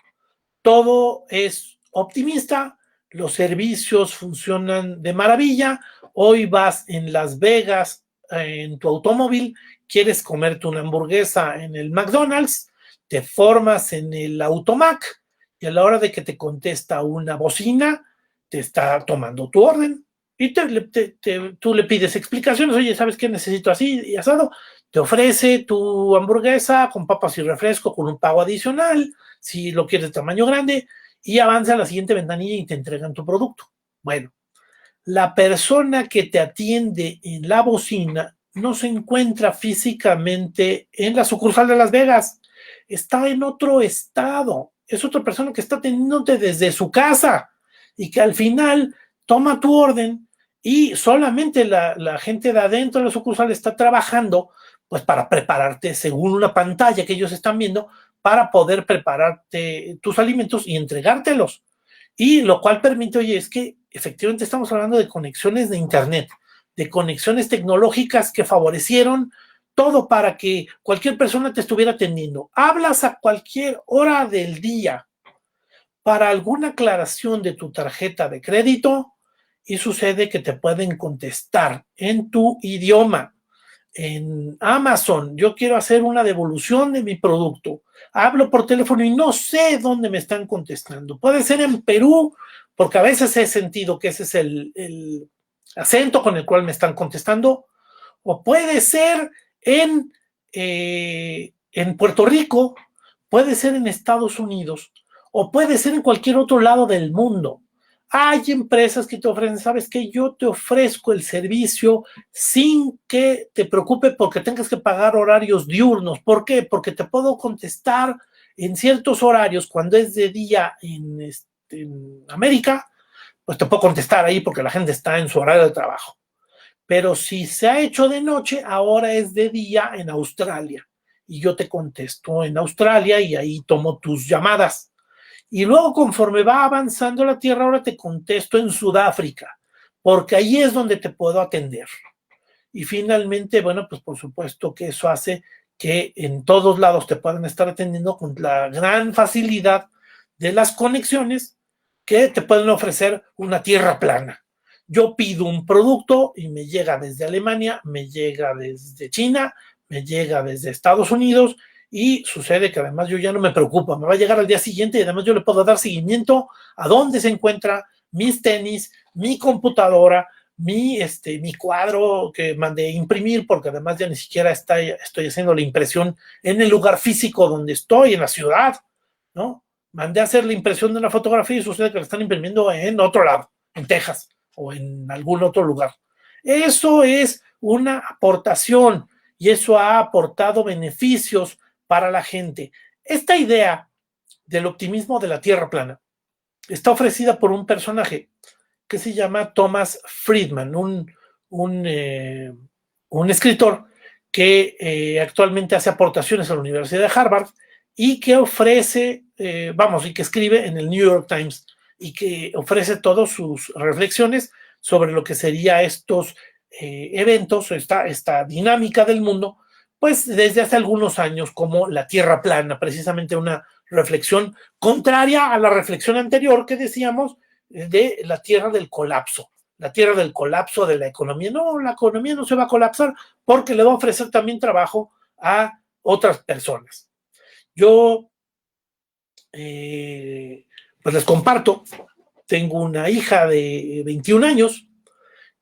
todo es optimista, los servicios funcionan de maravilla, hoy vas en Las Vegas en tu automóvil, quieres comerte una hamburguesa en el McDonald's, te formas en el Automac y a la hora de que te contesta una bocina, te está tomando tu orden y tú le pides explicaciones, oye, ¿sabes qué necesito así y asado? Te ofrece tu hamburguesa con papas y refresco con un pago adicional, si lo quieres de tamaño grande, y avanza a la siguiente ventanilla y te entregan tu producto. Bueno, la persona que te atiende en la bocina no se encuentra físicamente en la sucursal de Las Vegas, está en otro estado, es otra persona que está atendiéndote desde su casa y que al final toma tu orden y solamente la gente de adentro de la sucursal está trabajando pues para prepararte según una pantalla que ellos están viendo para poder prepararte tus alimentos y entregártelos. Y lo cual permite, oye, es que efectivamente estamos hablando de conexiones de Internet, de conexiones tecnológicas que favorecieron todo para que cualquier persona te estuviera atendiendo. Hablas a cualquier hora del día para alguna aclaración de tu tarjeta de crédito y sucede que te pueden contestar en tu idioma. En Amazon, yo quiero hacer una devolución de mi producto. Hablo por teléfono y no sé dónde me están contestando. Puede ser en Perú, porque a veces he sentido que ese es el acento con el cual me están contestando, o puede ser en Puerto Rico, puede ser en Estados Unidos, o puede ser en cualquier otro lado del mundo. Hay empresas que te ofrecen, ¿sabes qué? Yo te ofrezco el servicio sin que te preocupe porque tengas que pagar horarios diurnos. ¿Por qué? Porque te puedo contestar en ciertos horarios cuando es de día en América, pues te puedo contestar ahí porque la gente está en su horario de trabajo. Pero si se ha hecho de noche, ahora es de día en Australia. Y yo te contesto en Australia y ahí tomo tus llamadas. Y luego, conforme va avanzando la Tierra, ahora te contesto en Sudáfrica, porque ahí es donde te puedo atender. Y finalmente, bueno, pues por supuesto que eso hace que en todos lados te puedan estar atendiendo con la gran facilidad de las conexiones que te pueden ofrecer una tierra plana. Yo pido un producto y me llega desde Alemania, me llega desde China, me llega desde Estados Unidos y sucede que además yo ya no me preocupo, me va a llegar al día siguiente y además yo le puedo dar seguimiento a dónde se encuentra mis tenis, mi computadora, mi cuadro que mandé imprimir, porque además ya ni siquiera estoy haciendo la impresión en el lugar físico donde estoy, en la ciudad, ¿no? Mandé a hacer la impresión de una fotografía y sucede que la están imprimiendo en otro lado, en Texas o en algún otro lugar. Eso es una aportación y eso ha aportado beneficios para la gente. Esta idea del optimismo de la Tierra plana está ofrecida por un personaje que se llama Thomas Friedman, un escritor que actualmente hace aportaciones a la Universidad de Harvard y que ofrece, y que escribe en el New York Times y que ofrece todas sus reflexiones sobre lo que sería estos eventos, esta dinámica del mundo, pues desde hace algunos años como la Tierra plana, precisamente una reflexión contraria a la reflexión anterior que decíamos de la tierra del colapso de la economía. No, la economía no se va a colapsar porque le va a ofrecer también trabajo a otras personas. Yo, pues les comparto, tengo una hija de 21 años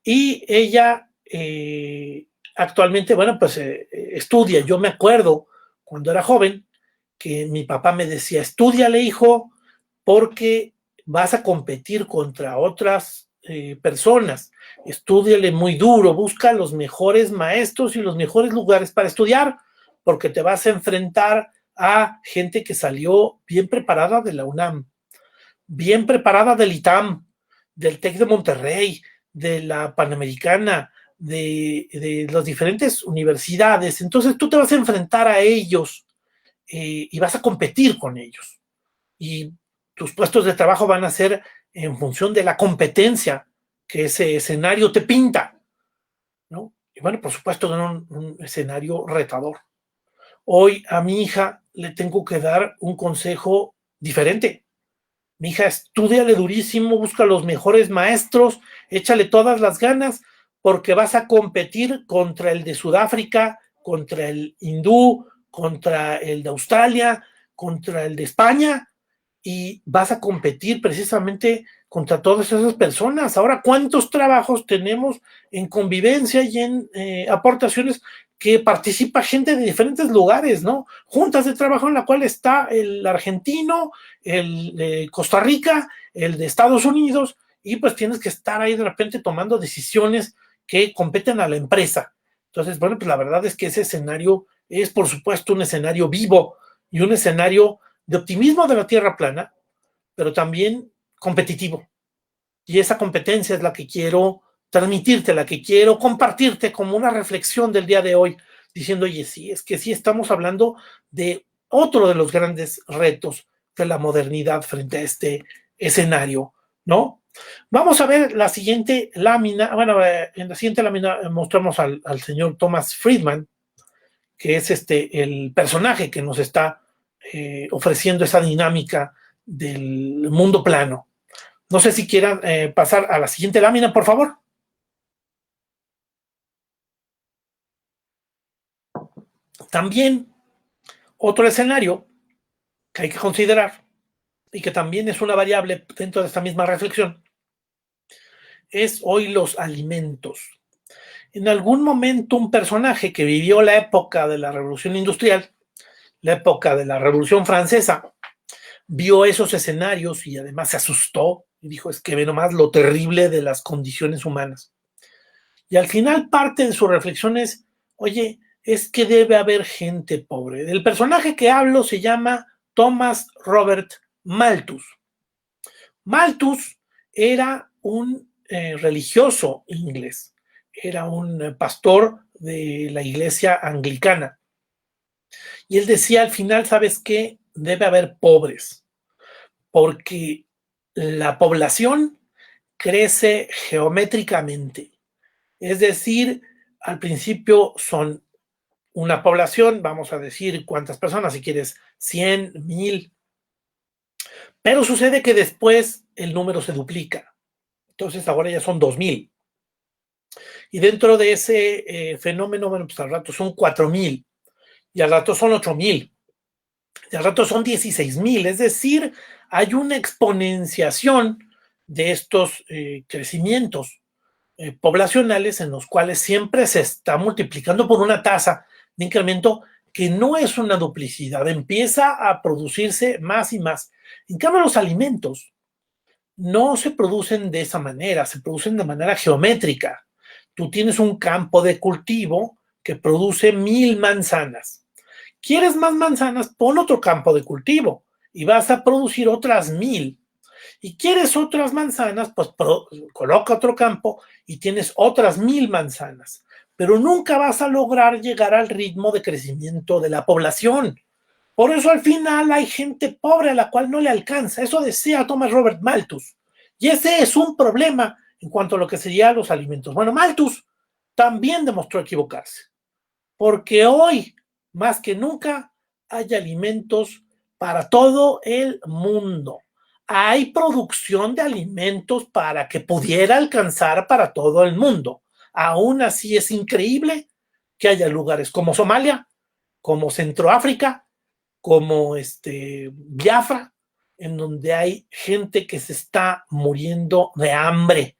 y ella actualmente, estudia. Yo me acuerdo cuando era joven que mi papá me decía, estúdiale, hijo, porque vas a competir contra otras personas. Estúdiale muy duro, busca los mejores maestros y los mejores lugares para estudiar, porque te vas a enfrentar a gente que salió bien preparada de la UNAM, bien preparada del ITAM, del TEC de Monterrey, de la Panamericana, de las diferentes universidades. Entonces tú te vas a enfrentar a ellos y vas a competir con ellos. Y tus puestos de trabajo van a ser en función de la competencia que ese escenario te pinta, ¿no? Y bueno, por supuesto, un escenario retador. Hoy a mi hija le tengo que dar un consejo diferente. Mi hija, estúdiale durísimo, busca los mejores maestros, échale todas las ganas, porque vas a competir contra el de Sudáfrica, contra el hindú, contra el de Australia, contra el de España, y vas a competir precisamente contra todas esas personas. Ahora, ¿cuántos trabajos tenemos en convivencia y en aportaciones que participa gente de diferentes lugares, ¿no? Juntas de trabajo en la cual está el argentino, el de Costa Rica, el de Estados Unidos, y pues tienes que estar ahí de repente tomando decisiones que competen a la empresa. Entonces, bueno, pues la verdad es que ese escenario es, por supuesto, un escenario vivo y un escenario de optimismo de la Tierra plana, pero también competitivo. Y esa competencia es la que quiero transmitirte, la que quiero compartirte como una reflexión del día de hoy, diciendo, oye, sí, es que sí estamos hablando de otro de los grandes retos de la modernidad frente a este escenario, ¿no? Vamos a ver la siguiente lámina. Bueno, en la siguiente lámina mostramos al señor Thomas Friedman, que es el personaje que nos está ofreciendo esa dinámica del mundo plano. No sé si quieran pasar a la siguiente lámina, por favor. También otro escenario que hay que considerar y que también es una variable dentro de esta misma reflexión es hoy los alimentos. En algún momento un personaje que vivió la época de la Revolución Industrial, la época de la Revolución Francesa, vio esos escenarios y además se asustó Y dijo, es que ve nomás lo terrible de las condiciones humanas. Y al final parte de su reflexión es, oye, es que debe haber gente pobre. El personaje que hablo se llama Thomas Robert Malthus. Malthus era un religioso inglés, era un pastor de la iglesia anglicana. Y él decía al final, ¿sabes qué? Debe haber pobres, porque la población crece geométricamente. Es decir, al principio son una población, vamos a decir cuántas personas, si quieres, 100, 1000, pero sucede que después el número se duplica. Entonces ahora ya son 2000. Y dentro de ese fenómeno, bueno, pues al rato son 4000, y al rato son 8000, y al rato son 16000. Es decir, hay una exponenciación de estos crecimientos poblacionales en los cuales siempre se está multiplicando por una tasa de incremento que no es una duplicidad, empieza a producirse más y más. En cambio, los alimentos no se producen de esa manera, se producen de manera geométrica. Tú tienes un campo de cultivo que produce 1000 manzanas. ¿Quieres más manzanas? Pon otro campo de cultivo y vas a producir otras 1000. Y quieres otras manzanas, pues coloca otro campo y tienes otras 1000 manzanas. Pero nunca vas a lograr llegar al ritmo de crecimiento de la población. Por eso al final hay gente pobre a la cual no le alcanza. Eso decía Thomas Robert Malthus. Y ese es un problema en cuanto a lo que serían los alimentos. Bueno, Malthus también demostró equivocarse, porque hoy, más que nunca, hay alimentos para todo el mundo. Hay producción de alimentos para que pudiera alcanzar para todo el mundo. Aún así es increíble que haya lugares como Somalia, como Centroáfrica, como Biafra, en donde hay gente que se está muriendo de hambre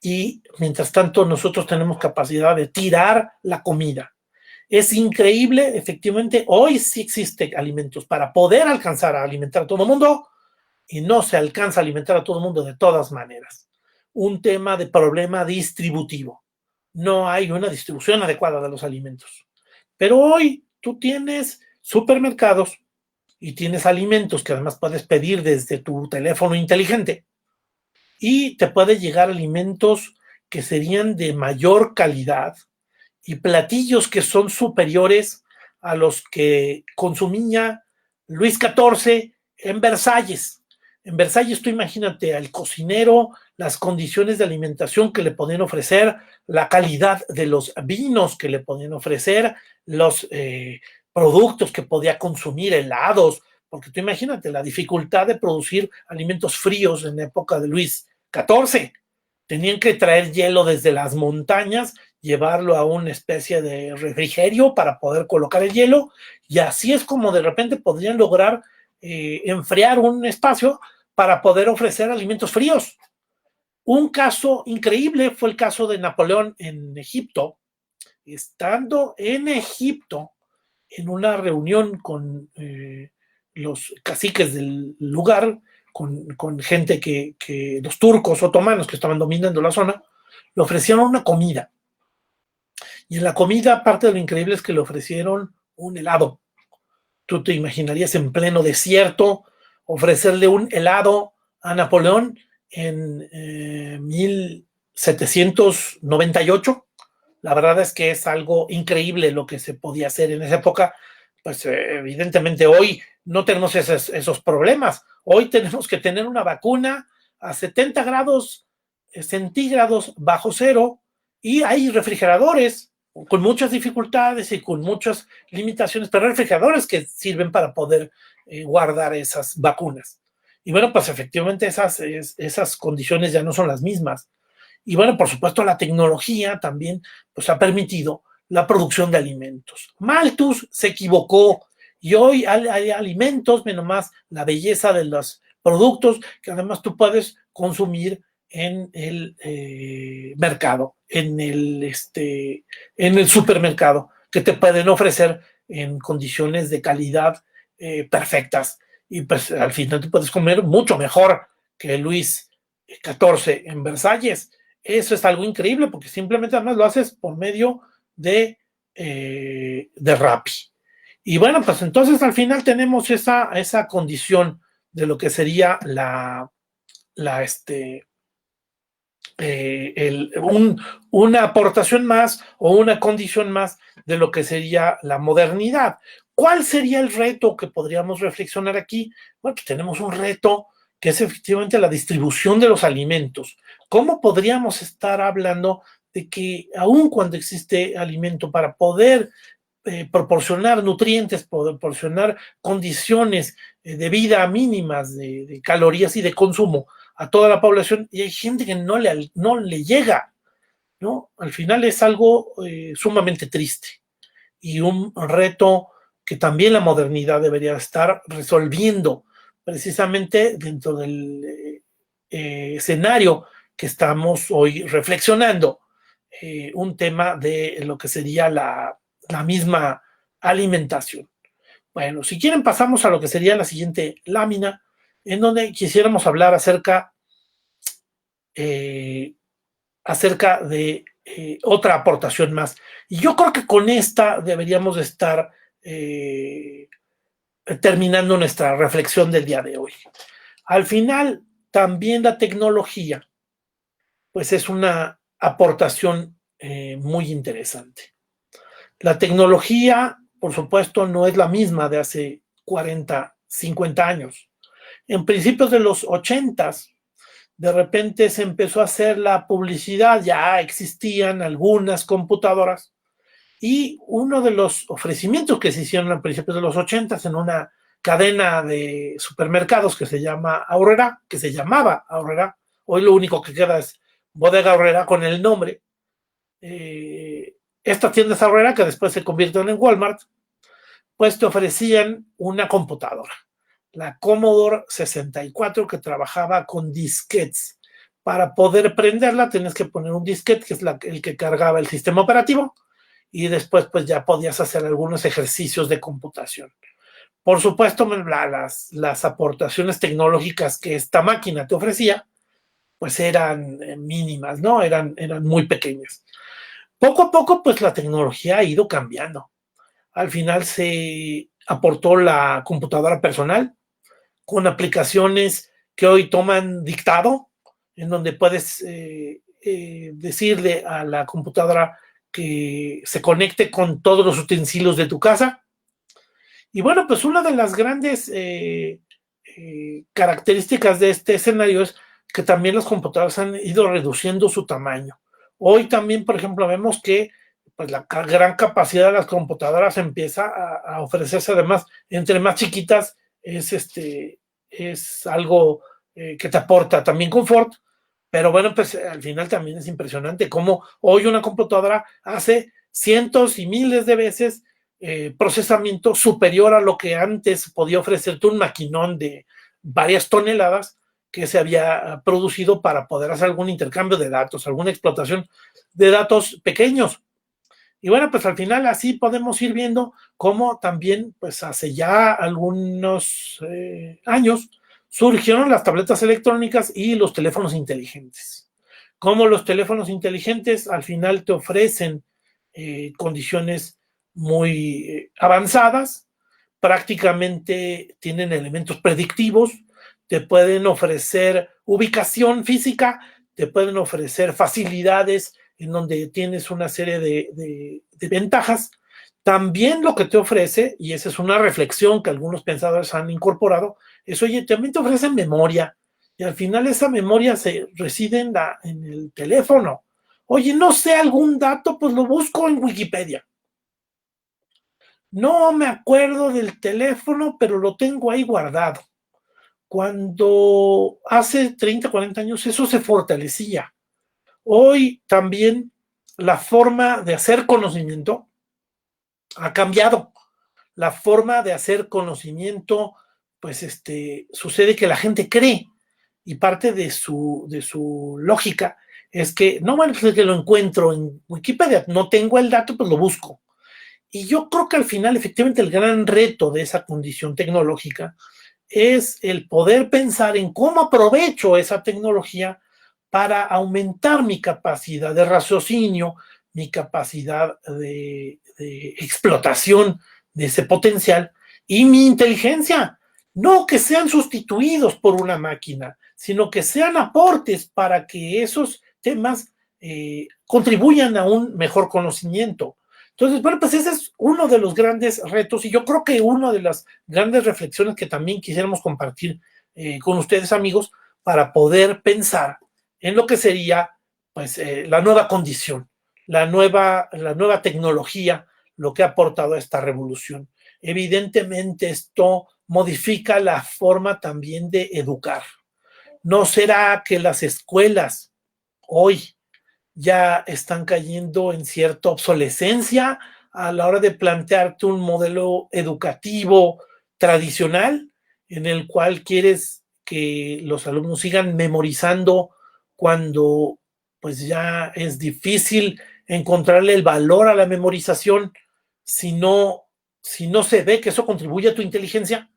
y mientras tanto nosotros tenemos capacidad de tirar la comida. Es increíble, efectivamente, hoy sí existen alimentos para poder alcanzar a alimentar a todo el mundo y no se alcanza a alimentar a todo el mundo de todas maneras. Un tema de problema distributivo. No hay una distribución adecuada de los alimentos. Pero hoy tú tienes supermercados y tienes alimentos que además puedes pedir desde tu teléfono inteligente y te puede llegar alimentos que serían de mayor calidad y platillos que son superiores a los que consumía Luis XIV en Versalles. En Versalles tú imagínate al cocinero, las condiciones de alimentación que le podían ofrecer, la calidad de los vinos que le podían ofrecer, los productos que podía consumir, helados, porque tú imagínate la dificultad de producir alimentos fríos en la época de Luis XIV. Tenían que traer hielo desde las montañas, llevarlo a una especie de refrigerio para poder colocar el hielo, y así es como de repente podrían lograr enfriar un espacio para poder ofrecer alimentos fríos. Un caso increíble fue el caso de Napoleón en Egipto. Estando en Egipto, en una reunión con los caciques del lugar, con gente que los turcos otomanos que estaban dominando la zona, le ofrecieron una comida. Y en la comida, parte de lo increíble es que le ofrecieron un helado. Tú te imaginarías en pleno desierto ofrecerle un helado a Napoleón en 1798. La verdad es que es algo increíble lo que se podía hacer en esa época. Pues evidentemente hoy no tenemos esos problemas. Hoy tenemos que tener una vacuna a 70 grados centígrados bajo cero y hay refrigeradores con muchas dificultades y con muchas limitaciones, pero hay refrigeradores que sirven para poder guardar esas vacunas. Y bueno, pues efectivamente esas condiciones ya no son las mismas. Y bueno, por supuesto, la tecnología también pues, ha permitido la producción de alimentos. Malthus se equivocó y hoy hay alimentos, menos más la belleza de los productos que además tú puedes consumir en el mercado, en el supermercado, que te pueden ofrecer en condiciones de calidad perfectas. Y pues al final tú puedes comer mucho mejor que Luis XIV en Versalles. Eso es algo increíble porque simplemente además lo haces por medio de Rappi. Y bueno, pues entonces al final tenemos esa condición de lo que sería la una aportación más o una condición más de lo que sería la modernidad. ¿Cuál sería el reto que podríamos reflexionar aquí? Bueno, pues tenemos un reto que es efectivamente la distribución de los alimentos. ¿Cómo podríamos estar hablando de que aun cuando existe alimento para poder proporcionar nutrientes, proporcionar condiciones de vida mínimas de calorías y de consumo a toda la población, y hay gente que no le llega, ¿no? Al final es algo sumamente triste y un reto que también la modernidad debería estar resolviendo precisamente dentro del escenario que estamos hoy reflexionando, un tema de lo que sería la misma alimentación. Bueno, si quieren pasamos a lo que sería la siguiente lámina, en donde quisiéramos hablar eh, acerca de otra aportación más. Y yo creo que con esta deberíamos de estar terminando nuestra reflexión del día de hoy. Al final, también la tecnología, pues es una aportación muy interesante. La tecnología, por supuesto, no es la misma de hace 40, 50 años. En principios de los 80, de repente se empezó a hacer la publicidad, ya existían algunas computadoras, y uno de los ofrecimientos que se hicieron a principios de los 80 en una cadena de supermercados que se llama Aurrera, que se llamaba Aurrera, hoy lo único que queda es Bodega Aurrera con el nombre, estas tiendas Aurrera, que después se convirtieron en Walmart, pues te ofrecían una computadora, la Commodore 64, que trabajaba con disquetes. Para poder prenderla tenías que poner un disquete, que es el que cargaba el sistema operativo, y después pues ya podías hacer algunos ejercicios de computación. Por supuesto, las aportaciones tecnológicas que esta máquina te ofrecía, pues eran mínimas, ¿no? Eran muy pequeñas. Poco a poco, pues la tecnología ha ido cambiando. Al final se aportó la computadora personal con aplicaciones que hoy toman dictado, en donde puedes decirle a la computadora que se conecte con todos los utensilios de tu casa. Y bueno, pues una de las grandes características de este escenario es que también las computadoras han ido reduciendo su tamaño. Hoy también, por ejemplo, vemos que pues, la gran capacidad de las computadoras empieza a ofrecerse, además, entre más chiquitas es algo que te aporta también confort, pero bueno, pues al final también es impresionante cómo hoy una computadora hace cientos y miles de veces procesamiento superior a lo que antes podía ofrecerte un maquinón de varias toneladas que se había producido para poder hacer algún intercambio de datos, alguna explotación de datos pequeños. Y bueno, pues al final así podemos ir viendo cómo también, pues hace ya algunos años, surgieron las tabletas electrónicas y los teléfonos inteligentes. Cómo los teléfonos inteligentes al final te ofrecen condiciones muy avanzadas, prácticamente tienen elementos predictivos, te pueden ofrecer ubicación física, te pueden ofrecer facilidades en donde tienes una serie de ventajas. También lo que te ofrece, y esa es una reflexión que algunos pensadores han incorporado, es, oye, también te ofrecen memoria, y al final esa memoria se reside en el teléfono. Oye, no sé algún dato, pues lo busco en Wikipedia. No me acuerdo del teléfono, pero lo tengo ahí guardado. Cuando hace 30, 40 años eso se fortalecía. Hoy también la forma de hacer conocimiento ha cambiado. La forma de hacer conocimiento, pues sucede que la gente cree, y parte de su lógica es que, no, bueno, pues es que lo encuentro en Wikipedia, no tengo el dato, pues lo busco. Y yo creo que al final, efectivamente, el gran reto de esa condición tecnológica es el poder pensar en cómo aprovecho esa tecnología para aumentar mi capacidad de raciocinio, mi capacidad de explotación de ese potencial y mi inteligencia. No que sean sustituidos por una máquina, sino que sean aportes para que esos temas contribuyan a un mejor conocimiento. Entonces, bueno, pues ese es uno de los grandes retos y yo creo que una de las grandes reflexiones que también quisiéramos compartir con ustedes, amigos, para poder pensar en lo que sería pues la nueva condición, la nueva tecnología, lo que ha aportado a esta revolución. Evidentemente esto modifica la forma también de educar. ¿No será que las escuelas hoy ya están cayendo en cierta obsolescencia a la hora de plantearte un modelo educativo tradicional en el cual quieres que los alumnos sigan memorizando cuando pues ya es difícil encontrarle el valor a la memorización si no se ve que eso contribuye a tu inteligencia?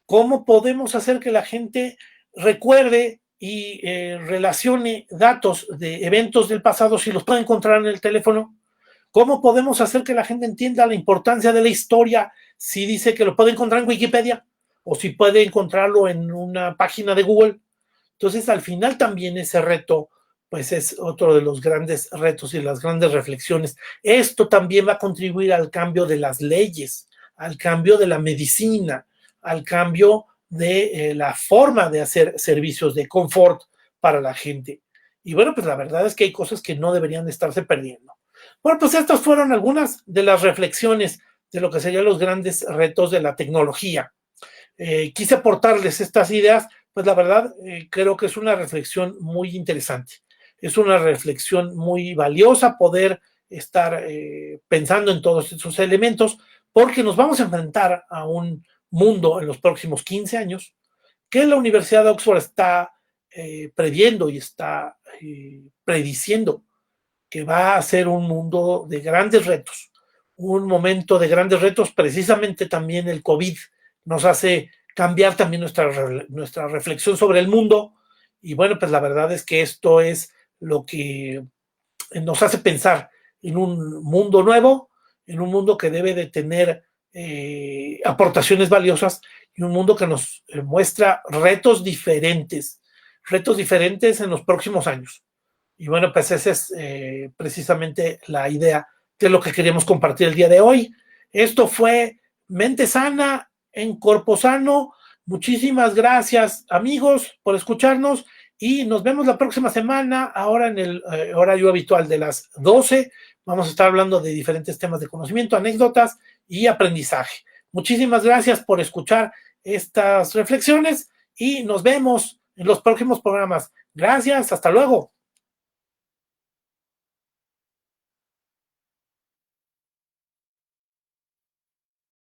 ¿Cómo podemos hacer que la gente recuerde y relacione datos de eventos del pasado si los puede encontrar en el teléfono? ¿Cómo podemos hacer que la gente entienda la importancia de la historia si dice que lo puede encontrar en Wikipedia o si puede encontrarlo en una página de Google? Entonces, al final también ese reto, pues es otro de los grandes retos y las grandes reflexiones. Esto también va a contribuir al cambio de las leyes, al cambio de la medicina, al cambio de la forma de hacer servicios de confort para la gente. Y bueno, pues la verdad es que hay cosas que no deberían de estarse perdiendo. Bueno, pues estas fueron algunas de las reflexiones de lo que serían los grandes retos de la tecnología. Quise aportarles estas ideas, pues la verdad creo que es una reflexión muy interesante. Es una reflexión muy valiosa poder estar pensando en todos esos elementos, porque nos vamos a enfrentar a un mundo en los próximos 15 años que la Universidad de Oxford está previendo y está prediciendo que va a ser un mundo de grandes retos, un momento de grandes retos. Precisamente también el COVID nos hace cambiar también nuestra reflexión sobre el mundo. Y bueno, pues la verdad es que esto es lo que nos hace pensar en un mundo nuevo, en un mundo que debe de tener aportaciones valiosas y un mundo que nos muestra retos diferentes en los próximos años. Y bueno, pues esa es precisamente la idea de lo que queríamos compartir el día de hoy. Esto fue Mente Sana en Cuerpo Sano. Muchísimas gracias, amigos, por escucharnos y nos vemos la próxima semana, ahora en el horario habitual de las 12. Vamos a estar hablando de diferentes temas de conocimiento, anécdotas y aprendizaje. Muchísimas gracias por escuchar estas reflexiones y nos vemos en los próximos programas. Gracias, hasta luego.